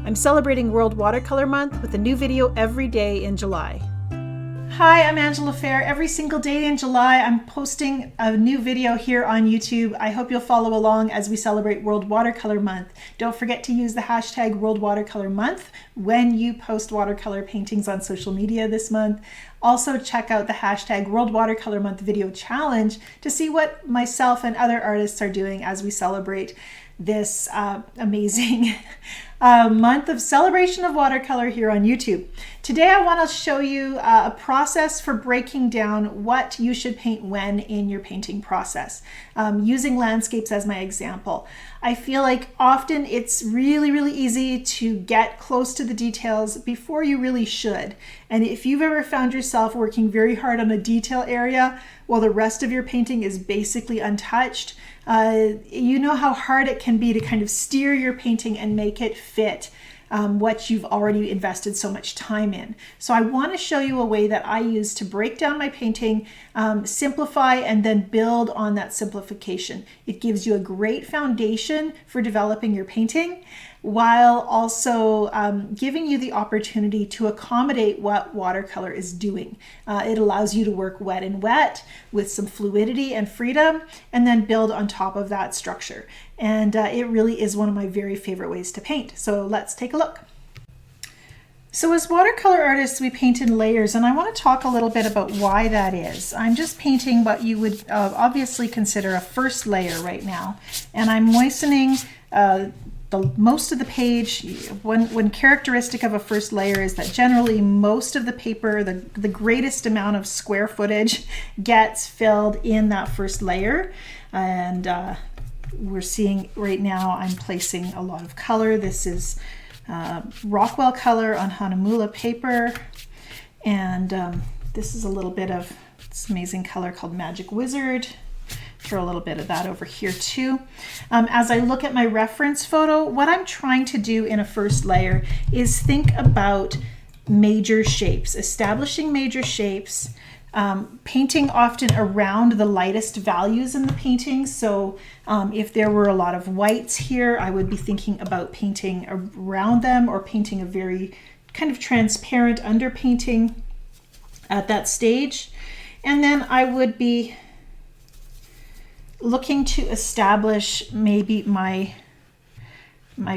I'm celebrating World Watercolor Month with a new video every day in July. Hi, I'm Angela Fair. Every single day in July, I'm posting a new video here on YouTube. I hope you'll follow along as we celebrate World Watercolor Month. Don't forget to use the hashtag World Watercolor Month when you post watercolor paintings on social media this month. Also, check out the hashtag World Watercolor Month Video Challenge to see what myself and other artists are doing as we celebrate this amazing month of celebration of watercolor here on YouTube. Today I want to show you a process for breaking down what you should paint when in your painting process, using landscapes as my example. I feel like often it's really easy to get close to the details before you really should. And if you've ever found yourself working very hard on a detail area while the rest of your painting is basically untouched, you know how hard it can be to kind of steer your painting and make it fit what you've already invested so much time in. So I want to show you a way that I use to break down my painting, simplify, and then build on that simplification. It gives you a great foundation for developing your painting, while also giving you the opportunity to accommodate what watercolor is doing. It allows you to work wet and wet with some fluidity and freedom, and then build on top of that structure. And it really is one of my very favorite ways to paint. So let's take a look. So as watercolor artists, we paint in layers, and I want to talk a little bit about why that is. I'm just painting what you would obviously consider a first layer right now, and I'm moistening most of the page. One characteristic of a first layer is that generally most of the paper, the greatest amount of square footage gets filled in that first layer. And we're seeing right now I'm placing a lot of color. This is Rockwell color on Hanamola paper, and this is a little bit of this amazing color called Magic Wizard. Throw a little bit of that over here too. As I look at my reference photo, what I'm trying to do in a first layer is think about major shapes, establishing major shapes, painting often around the lightest values in the painting. So if there were a lot of whites here, I would be thinking about painting around them, or painting a very kind of transparent underpainting at that stage. And then I would be looking to establish maybe my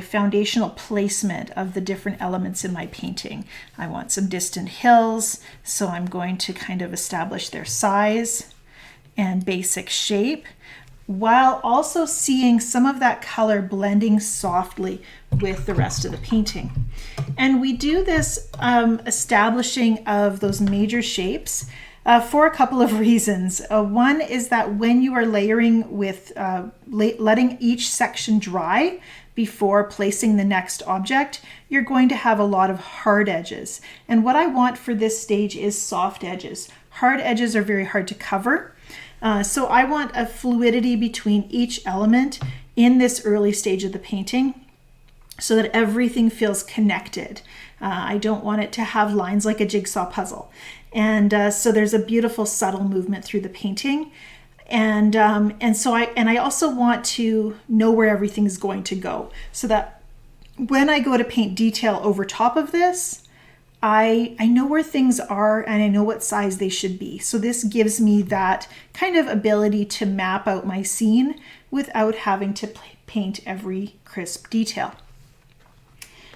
foundational placement of the different elements in my painting. I want some distant hills, so I'm going to kind of establish their size and basic shape, while also seeing some of that color blending softly with the rest of the painting. And we do this establishing of those major shapes for a couple of reasons. One is that when you are layering with letting each section dry before placing the next object, you're going to have a lot of hard edges. And what I want for this stage is soft edges. Hard edges are very hard to cover. So I want a fluidity between each element in this early stage of the painting so that everything feels connected. I don't want it to have lines like a jigsaw puzzle. And so there's a beautiful subtle movement through the painting. And so I also want to know where everything's going to go, so that when I go to paint detail over top of this, I know where things are and I know what size they should be. So this gives me that kind of ability to map out my scene without having to paint every crisp detail.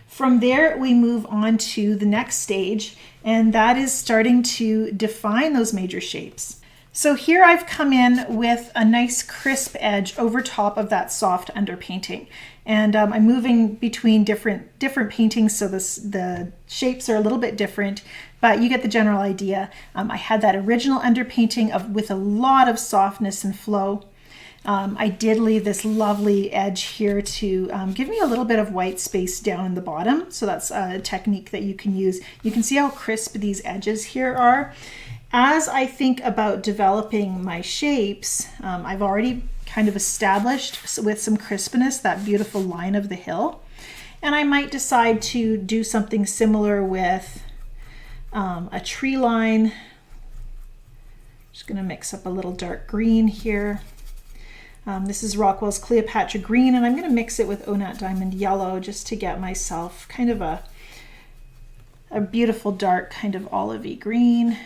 From there, we move on to the next stage, and that is starting to define those major shapes. So here I've come in with a nice crisp edge over top of that soft underpainting. And I'm moving between different paintings, so the shapes are a little bit different, but you get the general idea. I had that original underpainting with a lot of softness and flow. I did leave this lovely edge here to give me a little bit of white space down in the bottom. So that's a technique that you can use. You can see how crisp these edges here are. As I think about developing my shapes, I've already kind of established with some crispness that beautiful line of the hill. And I might decide to do something similar with a tree line. Just going to mix up a little dark green here. This is Rockwell's Cleopatra Green, and I'm going to mix it with Onat Diamond Yellow just to get myself kind of a beautiful dark kind of olivey green.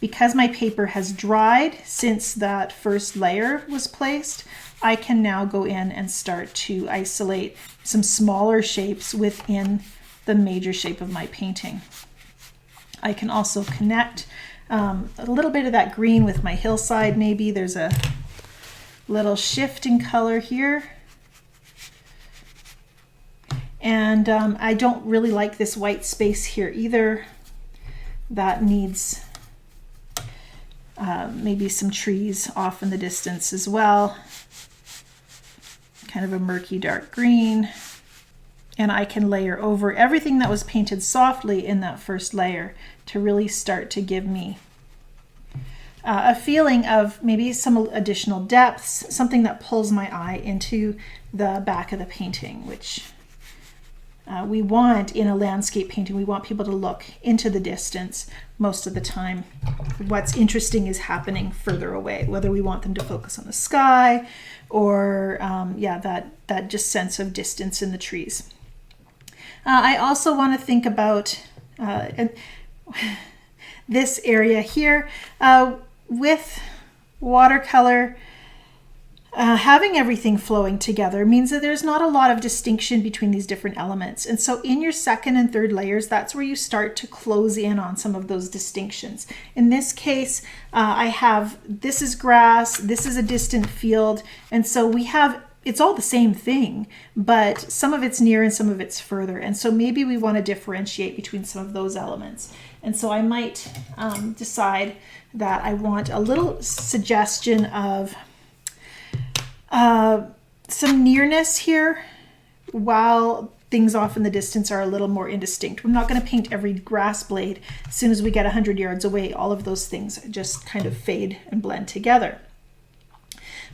Because my paper has dried since that first layer was placed, I can now go in and start to isolate some smaller shapes within the major shape of my painting. I can also connect a little bit of that green with my hillside. Maybe there's a little shift in color here. And I don't really like this white space here either. That needs maybe some trees off in the distance as well. Kind of a murky dark green. And I can layer over everything that was painted softly in that first layer to really start to give me a feeling of maybe some additional depths, something that pulls my eye into the back of the painting, which we want in a landscape painting. We want people to look into the distance most of the time. What's interesting is happening further away, whether we want them to focus on the sky or that just sense of distance in the trees. I also want to think about this area here with watercolor. Having everything flowing together means that there's not a lot of distinction between these different elements. And so in your second and third layers, that's where you start to close in on some of those distinctions. In this case, I have, this is grass, this is a distant field. And so we have, it's all the same thing, but some of it's near and some of it's further. And so maybe we want to differentiate between some of those elements. And so I might decide that I want a little suggestion of some nearness here, while things off in the distance are a little more indistinct. I'm not going to paint every grass blade. As soon as we get 100 yards away, all of those things just kind of fade and blend together.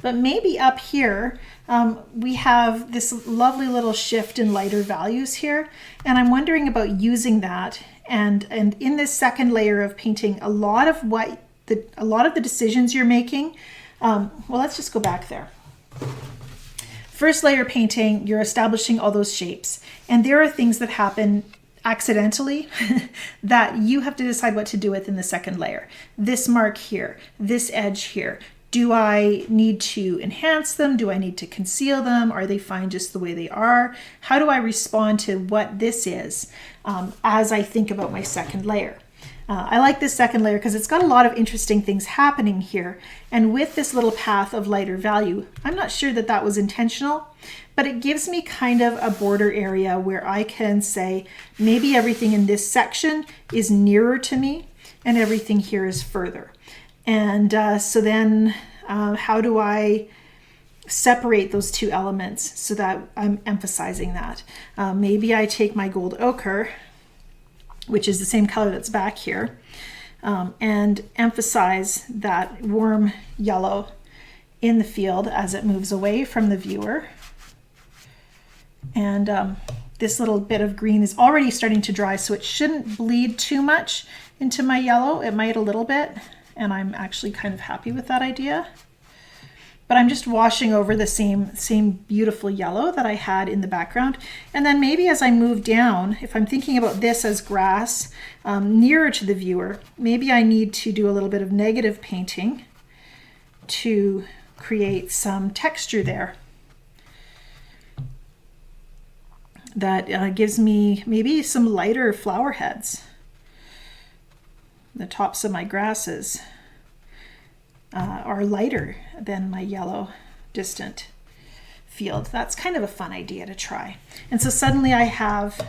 But maybe up here, we have this lovely little shift in lighter values here, and I'm wondering about using that. And in this second layer of painting, a lot of the decisions you're making. Well, let's just go back there. First layer painting, you're establishing all those shapes, and there are things that happen accidentally that you have to decide what to do with in the second layer. This mark here, this edge here. Do I need to enhance them? Do I need to conceal them? Are they fine just the way they are? How do I respond to what this is as I think about my second layer? I like this second layer because it's got a lot of interesting things happening here. And with this little path of lighter value, I'm not sure that that was intentional, but it gives me kind of a border area where I can say, maybe everything in this section is nearer to me and everything here is further. And so then how do I separate those two elements so that I'm emphasizing that? Maybe I take my gold ochre, which is the same color that's back here, and emphasize that warm yellow in the field as it moves away from the viewer. And this little bit of green is already starting to dry, so it shouldn't bleed too much into my yellow. It might a little bit, and I'm actually kind of happy with that idea. But I'm just washing over the same beautiful yellow that I had in the background. And then maybe as I move down, if I'm thinking about this as grass nearer to the viewer, maybe I need to do a little bit of negative painting to create some texture there. That gives me maybe some lighter flower heads. The tops of my grasses are lighter than my yellow distant field. That's kind of a fun idea to try. And so suddenly I have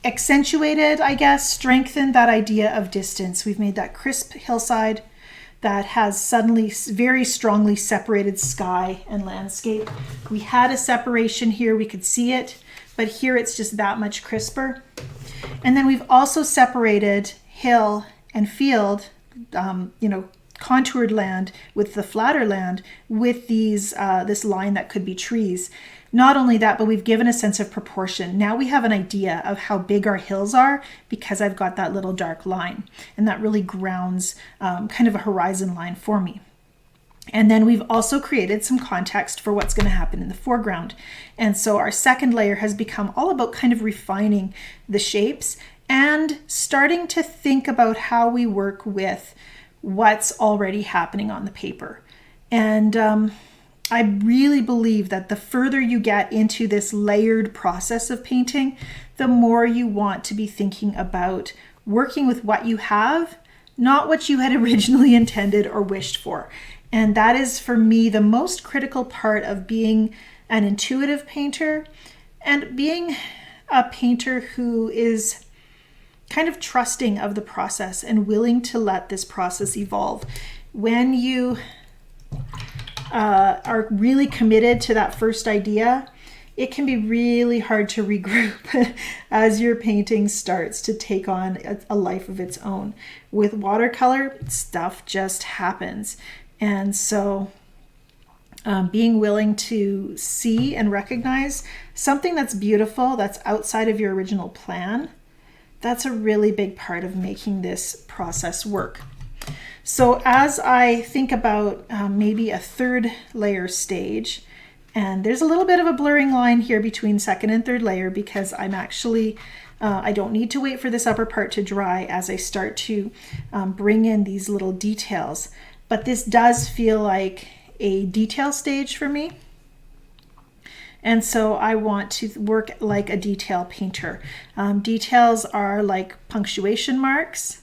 accentuated, I guess, strengthened that idea of distance. We've made that crisp hillside that has suddenly very strongly separated sky and landscape. We had a separation here, we could see it, but here it's just that much crisper. And then we've also separated hill and field, contoured land with the flatter land with these this line that could be trees. Not only that, but we've given a sense of proportion. Now we have an idea of how big our hills are because I've got that little dark line, and that really grounds kind of a horizon line for me. And then we've also created some context for what's going to happen in the foreground. And so our second layer has become all about kind of refining the shapes and starting to think about how we work with what's already happening on the paper. And I really believe that the further you get into this layered process of painting, the more you want to be thinking about working with what you have, not what you had originally intended or wished for. And that is, for me, the most critical part of being an intuitive painter and being a painter who is kind of trusting of the process and willing to let this process evolve. When you are really committed to that first idea, it can be really hard to regroup as your painting starts to take on a life of its own. With watercolor, stuff just happens. And so being willing to see and recognize something that's beautiful, that's outside of your original plan, that's a really big part of making this process work. So as I think about maybe a third layer stage, and there's a little bit of a blurring line here between second and third layer because I'm actually, I don't need to wait for this upper part to dry as I start to bring in these little details. But this does feel like a detail stage for me. And so I want to work like a detail painter. Details are like punctuation marks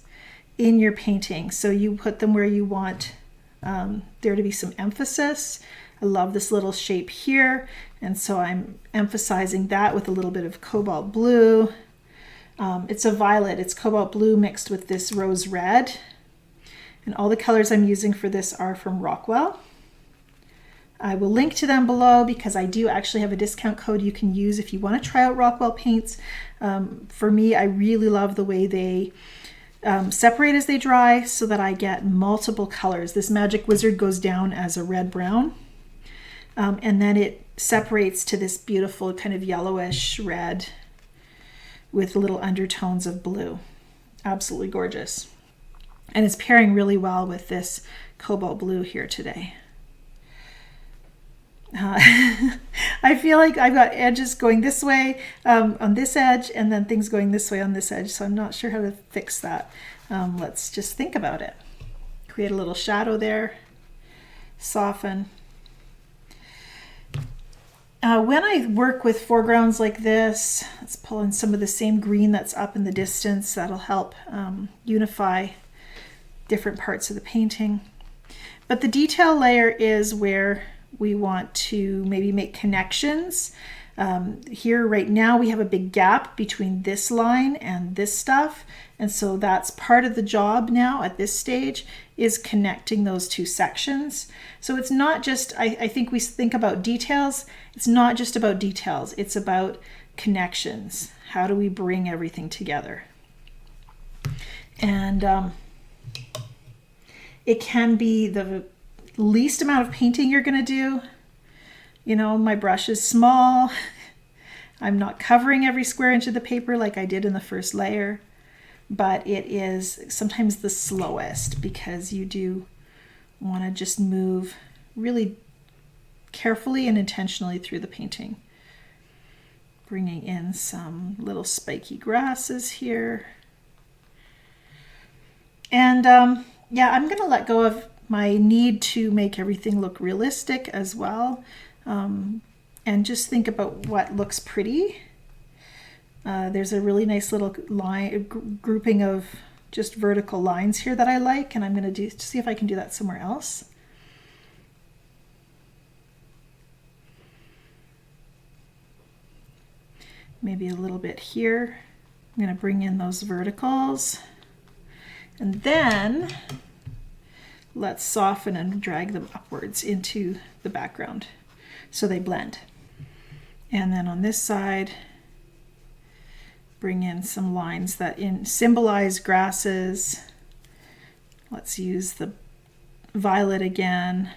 in your painting. So you put them where you want there to be some emphasis. I love this little shape here. And so I'm emphasizing that with a little bit of cobalt blue. It's a violet, it's cobalt blue mixed with this rose red. And all the colors I'm using for this are from Rockwell. I will link to them below because I do actually have a discount code you can use if you want to try out Rockwell paints. For me, I really love the way they separate as they dry so that I get multiple colors. This Magic Wizard goes down as a red-brown, and then it separates to this beautiful kind of yellowish red with little undertones of blue. Absolutely gorgeous. And it's pairing really well with this cobalt blue here today. I feel like I've got edges going this way on this edge and then things going this way on this edge, so I'm not sure how to fix that. Let's just think about it. Create a little shadow there, soften. When I work with foregrounds like this, let's pull in some of the same green that's up in the distance. That'll help unify different parts of the painting. But the detail layer is where we want to maybe make connections. Here right now we have a big gap between this line and this stuff, and so that's part of the job now at this stage, is connecting those two sections. So it's not just, I think we think about details, it's not just about details, it's about connections. How do we bring everything together? And it can be the least amount of painting you're going to do. You know, my brush is small. I'm not covering every square inch of the paper like I did in the first layer, but it is sometimes the slowest because you do want to just move really carefully and intentionally through the painting. Bringing in some little spiky grasses here. And yeah, I'm going to let go of my need to make everything look realistic as well, and just think about what looks pretty. There's a really nice little line grouping of just vertical lines here that I like, and I'm going to see if I can do that somewhere else. Maybe a little bit here. I'm going to bring in those verticals, and then let's soften and drag them upwards into the background so they blend. And then on this side, bring in some lines that symbolize grasses. Let's use the violet again.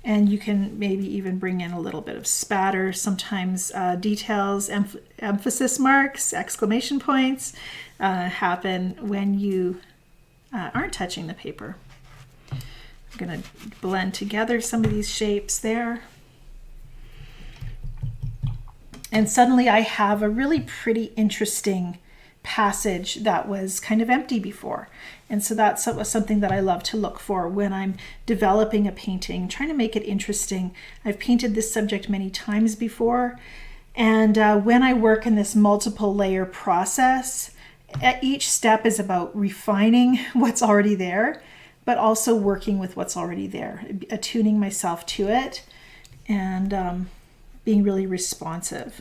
And you can maybe even bring in a little bit of spatter. Sometimes details, emphasis marks, exclamation points happen when you aren't touching the paper. I'm going to blend together some of these shapes there. And suddenly I have a really pretty interesting passage that was kind of empty before. And so that's something that I love to look for when I'm developing a painting, trying to make it interesting. I've painted this subject many times before. And when I work in this multiple layer process, each step is about refining what's already there, but also working with what's already there, attuning myself to it, and being really responsive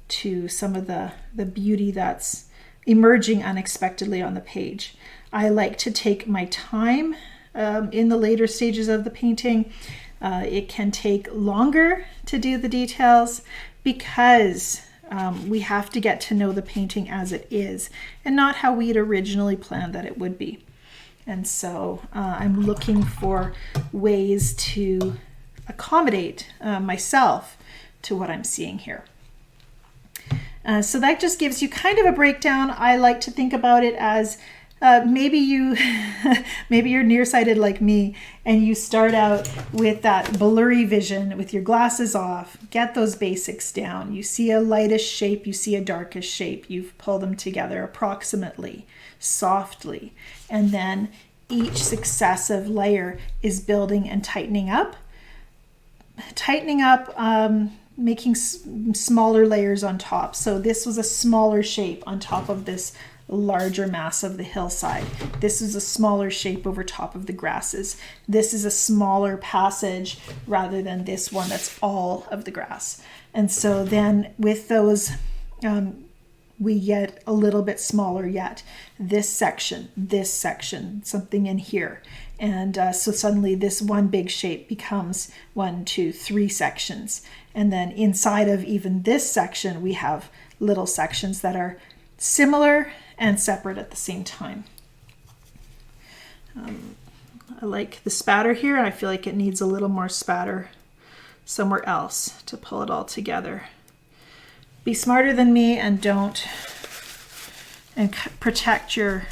to some of the beauty that's emerging unexpectedly on the page. I like to take my time in the later stages of the painting. It can take longer to do the details because we have to get to know the painting as it is and not how we'd originally planned that it would be. And so I'm looking for ways to accommodate myself to what I'm seeing here. So that just gives you kind of a breakdown. I like to think about it as maybe you're nearsighted like me, and you start out with that blurry vision with your glasses off. Get those basics down. You see a lightish shape, you see a darkish shape. You pull them together approximately, softly, and then each successive layer is building and tightening up. Making smaller layers on top. So this was a smaller shape on top of this larger mass of the hillside. This is a smaller shape over top of the grasses. This is a smaller passage rather than this one that's all of the grass. And so then with those, we get a little bit smaller yet. This section, something in here. And so suddenly this one big shape becomes 1, 2, 3 sections. And then inside of even this section, we have little sections that are similar and separate at the same time. I like the spatter here. I feel like it needs a little more spatter somewhere else to pull it all together. Be smarter than me and protect your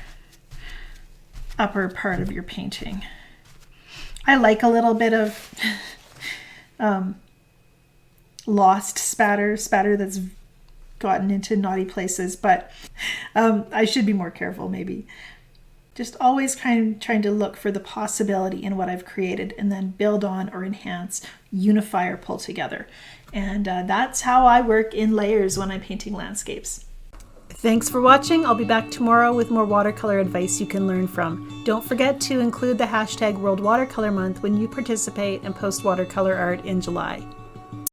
upper part of your painting. I like a little bit of lost spatter that's gotten into naughty places, but I should be more careful maybe. Just always trying to look for the possibility in what I've created and then build on or enhance, unify or pull together. And that's how I work in layers when I'm painting landscapes. Thanks for watching. I'll be back tomorrow with more watercolor advice you can learn from. Don't forget to include the hashtag World Watercolor Month when you participate and post watercolor art in July.